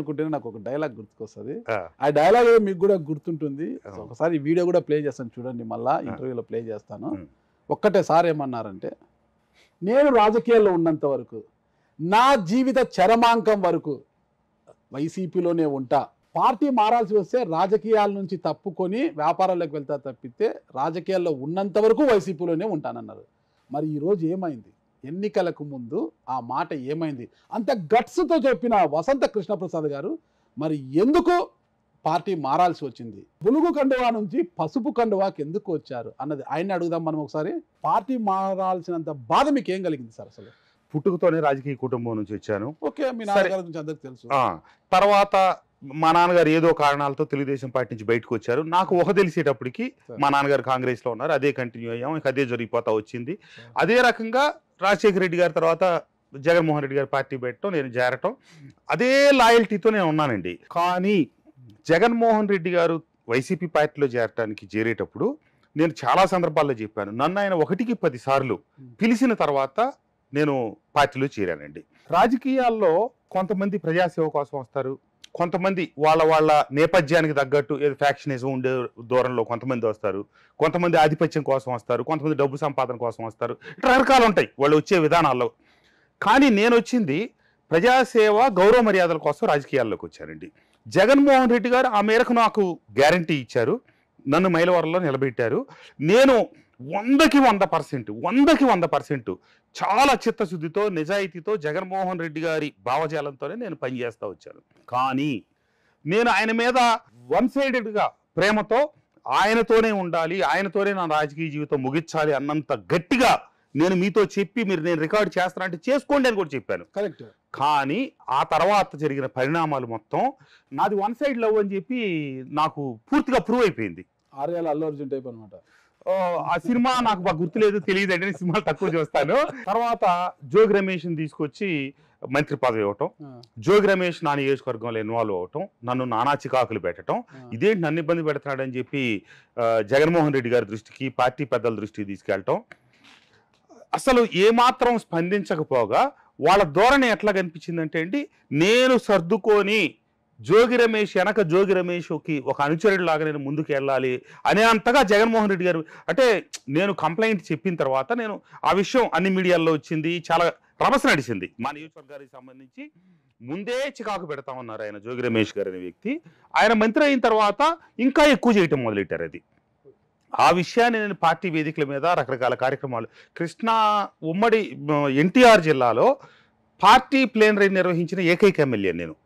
అనుకుంటేనే నాకు ఒక డైలాగ్ గుర్తుకొస్తుంది. ఆ డైలాగ్ మీకు కూడా గుర్తుంటుంది. ఒకసారి ఈ వీడియో కూడా ప్లే చేస్తాను చూడండి, మళ్ళా ఇంటర్వ్యూలో ప్లే చేస్తాను. ఒక్కటే సార్ ఏమన్నారంటే, నేను రాజకీయాల్లో ఉన్నంత వరకు నా జీవిత చరమాంకం వరకు వైసీపీలోనే ఉంటా. పార్టీ మారాల్సి వస్తే రాజకీయాల నుంచి తప్పుకొని వ్యాపారాల్లోకి వెళ్తా తప్పితే రాజకీయాల్లో ఉన్నంత వరకు వైసీపీలోనే ఉంటానన్నారు. మరి ఈరోజు ఏమైంది? ఎన్నికలకు ముందు ఆ మాట ఏమైంది? అంత గట్స్తో చెప్పిన వసంత కృష్ణప్రసాద్ గారు మరి ఎందుకు పార్టీ మారాల్సి వచ్చింది? బులుగు కండువా నుంచి పసుపు కండువాకి ఎందుకు వచ్చారు అన్నది ఆయన్ని అడుగుదాం మనం ఒకసారి. పార్టీ మారాల్సినంత బాధ మీకు ఏం కలిగింది సార్? అసలు పుట్టుకతోనే రాజకీయ కుటుంబం నుంచి వచ్చాను. ఓకే, మీ నాన్నగారి గురించి అందరికి తెలుసు. తర్వాత మా నాన్నగారు ఏదో కారణాలతో తెలుగుదేశం పార్టీ నుంచి బయటకు వచ్చారు. నాకు తెలిసేటప్పటికి మా నాన్నగారు కాంగ్రెస్ లో ఉన్నారు. అదే కంటిన్యూ అయ్యాం. అదే జరిగిపోతా వచ్చింది. అదే రకంగా రాజశేఖర రెడ్డి గారి తర్వాత జగన్మోహన్ రెడ్డి గారి పార్టీ పెట్టడం, నేను చేరటం, అదే లాయల్టీతో నేను ఉన్నానండి. కానీ జగన్మోహన్ రెడ్డి గారు వైసీపీ పార్టీలో చేరేటప్పుడు నేను చాలా సందర్భాల్లో చెప్పాను, నన్ను ఆయన 1కి 10 సార్లు పిలిచిన తర్వాత నేను పార్టీలో చేరానండి. రాజకీయాల్లో కొంతమంది ప్రజాసేవ కోసం వస్తారు, కొంతమంది వాళ్ళ నేపథ్యానికి తగ్గట్టు ఏదో ఫ్యాక్షనిజం ఉండే దూరంలో కొంతమంది వస్తారు, కొంతమంది ఆధిపత్యం కోసం వస్తారు, కొంతమంది డబ్బు సంపాదన కోసం వస్తారు. ఇట్లా రకాలు ఉంటాయి వాళ్ళు వచ్చే విధానాల్లో. కానీ నేను వచ్చింది ప్రజాసేవ, గౌరవ మర్యాదల కోసం రాజకీయాల్లోకి వచ్చానండి. జగన్మోహన్ రెడ్డి గారు ఆ మేరకు నాకు గ్యారంటీ ఇచ్చారు, నన్ను మైలవరంలో నిలబెట్టారు. నేను 100కి 100% చాలా చిత్తశుద్ధితో, నిజాయితీతో జగన్మోహన్ రెడ్డి గారి భావజాలంతోనే నేను పనిచేస్తూ వచ్చాను. కానీ నేను ఆయన మీద వన్ సైడెడ్గా ప్రేమతో ఆయనతోనే ఉండాలి, ఆయనతోనే నా రాజకీయ జీవితం ముగించాలి అన్నంత గట్టిగా నేను మీతో చెప్పి నేను రికార్డు చేస్తానంటే చేసుకోండి అని కూడా చెప్పాను. కరెక్ట్. కానీ ఆ తర్వాత జరిగిన పరిణామాలు మొత్తం నాది వన్ సైడ్ లవ్ అని చెప్పి నాకు పూర్తిగా ప్రూవ్ అయిపోయింది. ఆర్యాల అల్లు అర్జున్ టైప్ అనమాట. ఆ సినిమా నాకు బాగా గుర్తులేదు, తెలియదు అంటే సినిమాలు తక్కువ చూస్తాను. తర్వాత జోగి రమేష్ని తీసుకొచ్చి మంత్రి పదవి ఇవ్వటం, జోగి రమేష్ నా నియోజకవర్గంలో ఇన్వాల్వ్ అవ్వటం, నన్ను నానా చికాకులు పెట్టడం, ఇదేంటి నన్ను ఇబ్బంది పెడుతున్నాడని చెప్పి జగన్మోహన్ రెడ్డి గారి దృష్టికి, పార్టీ పెద్దల దృష్టికి తీసుకెళ్ళటం, అసలు ఏమాత్రం స్పందించకపోగా వాళ్ళ ధోరణి ఎట్లా కనిపించిందంటే అండి, నేను సర్దుకొని జోగి రమేష్ వెనక జోగి రమేష్కి ఒక అనుచరుడు లాగా నేను ముందుకు వెళ్ళాలి అనే అంతగా జగన్మోహన్ రెడ్డి గారు, అంటే నేను కంప్లైంట్ చెప్పిన తర్వాత నేను ఆ విషయం అన్ని మీడియాల్లో వచ్చింది, చాలా రభస నడిచింది. మా నియోజకవర్గానికి సంబంధించి ముందే చికాకు పెడతా ఉన్నారు ఆయన జోగి రమేష్ గారు అనే వ్యక్తి. ఆయన మంత్రి అయిన తర్వాత ఇంకా ఎక్కువ చేయటం మొదలెట్టారు. అది ఆ విషయాన్ని నేను పార్టీ వేదికల మీద రకరకాల కార్యక్రమాలు, కృష్ణా ఉమ్మడి ఎన్టీఆర్ జిల్లాలో పార్టీ ప్లేనరీ నిర్వహించిన ఏకైక ఎమ్మెల్యే నేను.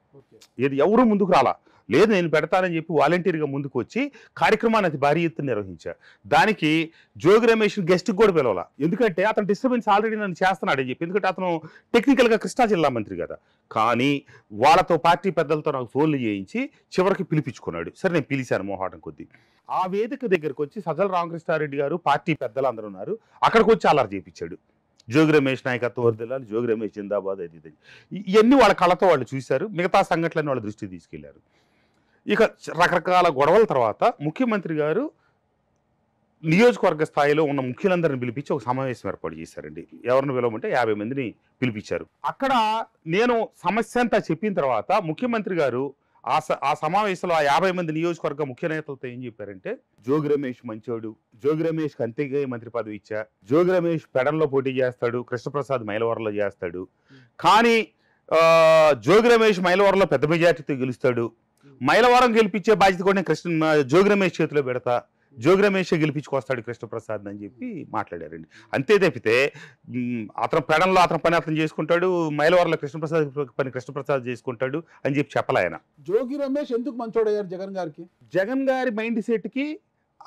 ఇది ఎవరు ముందుకు రాలా, లేదు నేను పెడతానని చెప్పి వాలంటీర్గా ముందుకు వచ్చి కార్యక్రమాన్ని అతి భారీ ఎత్తున నిర్వహించా. దానికి జోగి రమేష్ గెస్ట్కి కూడా పిలవాలా, ఎందుకంటే అతను డిస్టర్బెన్స్ ఆల్రెడీ నన్ను చేస్తున్నాడని చెప్పి, ఎందుకంటే అతను టెక్నికల్గా కృష్ణా జిల్లా మంత్రి కదా. కానీ వాళ్ళతో పార్టీ పెద్దలతో నాకు ఫోన్లు చేయించి చివరికి పిలిపించుకున్నాడు. సరే నేను పిలిచాను మొహాటం కొద్దీ. ఆ వేదిక దగ్గరకు వచ్చి సజ్జల రామకృష్ణారెడ్డి గారు, పార్టీ పెద్దలు అందరూ ఉన్నారు, అక్కడికి వచ్చి అల్లరి చేయించాడు. జోగి రమేష్ నాయకత్వం వర్ధిల్లాలి, జోగి రమేష్ జిందాబాద్, అది ఇవన్నీ వాళ్ళ కళ్ళతో వాళ్ళు చూశారు. మిగతా సంఘటనలను వాళ్ళ దృష్టికి తీసుకెళ్లారు. ఇక రకరకాల గొడవల తర్వాత ముఖ్యమంత్రి గారు నియోజకవర్గ స్థాయిలో ఉన్న ముఖ్యులందరిని పిలిపించి ఒక సమావేశం ఏర్పాటు చేశారండి. ఎవరిని పిలవమంటే 50 మందిని పిలిపించారు. అక్కడ నేను సమస్య అంతా చెప్పిన తర్వాత ముఖ్యమంత్రి గారు ఆ సమావేశంలో ఆ 50 మంది నియోజకవర్గ ముఖ్య నేతలతో ఏం చెప్పారంటే, జోగి రమేష్ మంచోడు, జోగి రమేష్కి అంతేగా మంత్రి పదవి ఇచ్చా, జోగి రమేష్ పెడన్లో పోటీ చేస్తాడు, కృష్ణప్రసాద్ మైలవరంలో చేస్తాడు, కానీ జోగి రమేష్ మైలవరంలో పెద్ద మెజార్టీతో గెలుస్తాడు, మైలవరం గెలిపించే బాధ్యత కూడా నేను జోగి రమేష్ చేతిలో పెడతా, జోగి రమేష్ గెలిపించుకొస్తాడు కృష్ణప్రసాద్ అని చెప్పి మాట్లాడారండి. అంతే తప్పితే అతను పెడంలో అతని పని అతను చేసుకుంటాడు, మైలవరంలో కృష్ణప్రసాద్ చేసుకుంటాడు అని చెప్పి చెప్పలే ఆయన. జోగి రమేష్ ఎందుకు మంచోడయ్యారు జగన్ గారికి? జగన్ గారి మైండ్ సెట్ కి,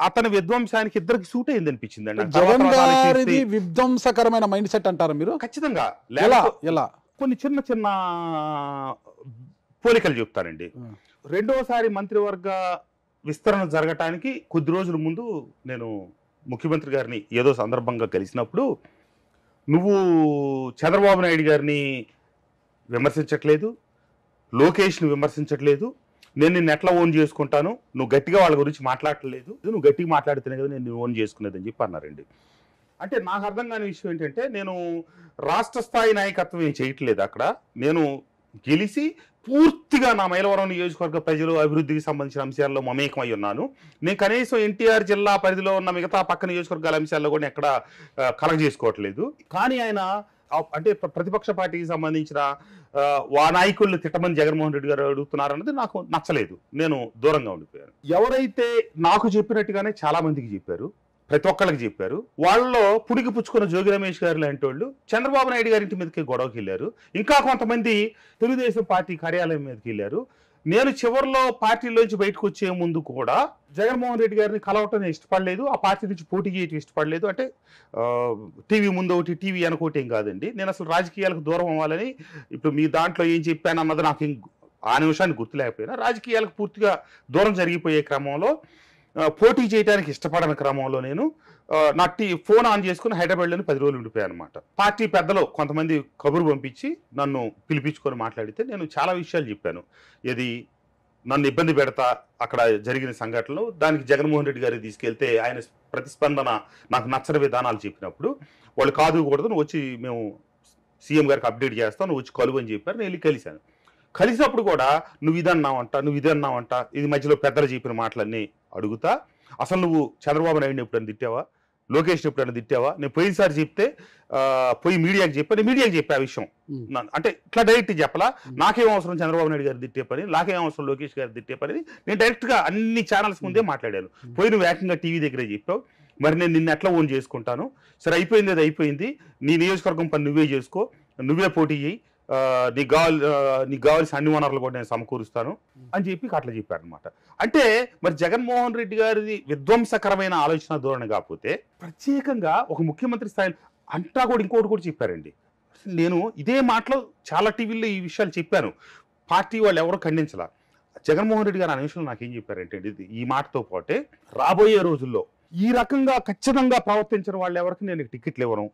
అతని విధ్వంసానికి ఇద్దరికి సూట్ అయింది అనిపించింది అండి. జగన్ గారిది విధ్వంసకరమైన మైండ్ సెట్ అంటారు మీరు? ఖచ్చితంగా. ఎలా? కొన్ని చిన్న చిన్న పోలికలు చెప్తానండి. రెండోసారి మంత్రివర్గ విస్తరణ జరగటానికి కొద్ది రోజుల ముందు నేను ముఖ్యమంత్రి గారిని ఏదో సందర్భంగా కలిసినప్పుడు, నువ్వు చంద్రబాబు నాయుడు గారిని విమర్శించట్లేదు, లోకేష్ని విమర్శించట్లేదు, నేను నిన్ను ఎట్లా ఓన్ చేసుకుంటాను, నువ్వు గట్టిగా వాళ్ళ గురించి మాట్లాడట్లేదు, నువ్వు గట్టిగా మాట్లాడితేనే కదా నేను ఓన్ చేసుకునేది అని చెప్పి అన్నారండి. అంటే నాకు అర్థం కాని విషయం ఏంటంటే, నేను రాష్ట్ర స్థాయి నాయకత్వం ఏం చేయట్లేదు అక్కడ. నేను గెలిచి పూర్తిగా నా మైలవరం నియోజకవర్గ ప్రజలు అభివృద్ధికి సంబంధించిన అంశాల్లో మమేకమై ఉన్నాను. నేను కనీసం ఎన్టీఆర్ జిల్లా పరిధిలో ఉన్న మిగతా పక్క నియోజకవర్గాల అంశాల్లో కూడా ఎక్కడ కలెక్ట్ చేసుకోవట్లేదు. కానీ ఆయన అంటే ప్రతిపక్ష పార్టీకి సంబంధించిన నాయకుల్ని తిట్టమని జగన్మోహన్ రెడ్డి గారు అడుగుతున్నారు అన్నది నాకు నచ్చలేదు. నేను దూరంగా ఉండిపోయాను. ఎవరైతే నాకు చెప్పినట్టుగానే చాలా మందికి చెప్పారు, ప్రతి ఒక్కళ్ళకి చెప్పారు, వాళ్ళలో పుడికి పుచ్చుకున్న జోగి రమేష్ గారు లాంటి వాళ్ళు చంద్రబాబు నాయుడు గారి ఇంటి మీదకి గొడవకి వెళ్ళారు. ఇంకా కొంతమంది తెలుగుదేశం పార్టీ కార్యాలయం మీదకి వెళ్ళారు. నేను చివరిలో పార్టీలోంచి బయటకు వచ్చే ముందు కూడా జగన్మోహన్ రెడ్డి గారిని కలవటం ఇష్టపడలేదు, ఆ పార్టీ నుంచి పోటీ చేయటం ఇష్టపడలేదు. అంటే టీవీ ముందు ఒకటి టీవీ అనుకోటి ఏం కాదండి. నేను అసలు రాజకీయాలకు దూరం అవ్వాలని ఇప్పుడు మీ దాంట్లో ఏం చెప్పాను అన్నది నాకు ఆ నిమిషాన్ని గుర్తులేకపోయినా రాజకీయాలకు పూర్తిగా దూరం జరిగిపోయే క్రమంలో పోటీ చేయడానికి ఇష్టపడని క్రమంలో నేను నా ఫోన్ ఆన్ చేసుకుని హైదరాబాద్లోని 10 రోజులు ఉండిపోయాను అనమాట. పార్టీ పెద్దలు కొంతమంది కబురు పంపించి నన్ను పిలిపించుకొని మాట్లాడితే నేను చాలా విషయాలు చెప్పాను. ఇది నన్ను ఇబ్బంది పెడతా అక్కడ జరిగిన సంఘటనలు, దానికి జగన్మోహన్ రెడ్డి గారికి తీసుకెళ్తే ఆయన ప్రతిస్పందన నాకు నచ్చని విధానాలు చెప్పినప్పుడు వాళ్ళు కాదుకూడదు, నువ్వు వచ్చి మేము సీఎం గారికి అప్డేట్ చేస్తాం, నువ్వు వచ్చి కలువు అని చెప్పారు. నేను వెళ్ళి కలిశాను. కలిసినప్పుడు కూడా నువ్వు ఇది అన్నావంట, ఇది మధ్యలో పెద్దలు చెప్పిన మాటలన్నీ అడుగుతా, అసలు నువ్వు చంద్రబాబు నాయుడిని ఎప్పుడైనా తిట్టావా, లోకేష్ ఎప్పుడైనా తిట్టావా, నేను పోయినసారి చెప్తే పోయి మీడియాకి చెప్పాను, మీడియాకి చెప్పే ఆ విషయం అంటే ఇట్లా డైరెక్ట్ చెప్పలా. నాకేం అవసరం చంద్రబాబు నాయుడు గారు తిట్టే పని, నాకేం అవసరం లోకేష్ గారు తిట్టే పని, నేను డైరెక్ట్గా అన్ని ఛానల్స్ ముందే మాట్లాడాను. పోయి నువ్వు ఏకంగా టీవీ దగ్గరే చెప్పావు, మరి నేను నిన్ను ఎట్లా ఓన్ చేసుకుంటాను, సరే అయిపోయింది అది అయిపోయింది, నీ నియోజకవర్గం పని నువ్వే చేసుకో, నువ్వే పోటీ చేయి, నీకు కావాల్సిన అన్ని వనరులు కూడా నేను సమకూరుస్తాను అని చెప్పి అట్లా చెప్పారు అనమాట. అంటే మరి జగన్మోహన్ రెడ్డి గారిది విధ్వంసకరమైన ఆలోచన ధోరణి కాకపోతే ప్రత్యేకంగా ఒక ముఖ్యమంత్రి స్థాయిలో అంటా కూడా ఇంకోటి కూడా చెప్పారండి. నేను ఇదే మాటలో చాలా టీవీల్లో ఈ విషయాలు చెప్పాను, పార్టీ వాళ్ళు ఎవరో ఖండించలా. జగన్మోహన్ రెడ్డి గారు ఆ నిమిషంలో నాకేం చెప్పారంటే ఈ మాటతో పాటే రాబోయే రోజుల్లో ఈ రకంగా ఖచ్చితంగా ప్రవర్తించిన వాళ్ళు ఎవరికి నేను టికెట్లు ఇవ్వను,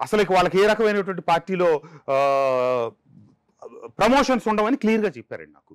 అసలు వాళ్ళకి ఏ రకమైనటువంటి పార్టీలో ప్రమోషన్స్ ఉండవని క్లియర్గా చెప్పారండి నాకు.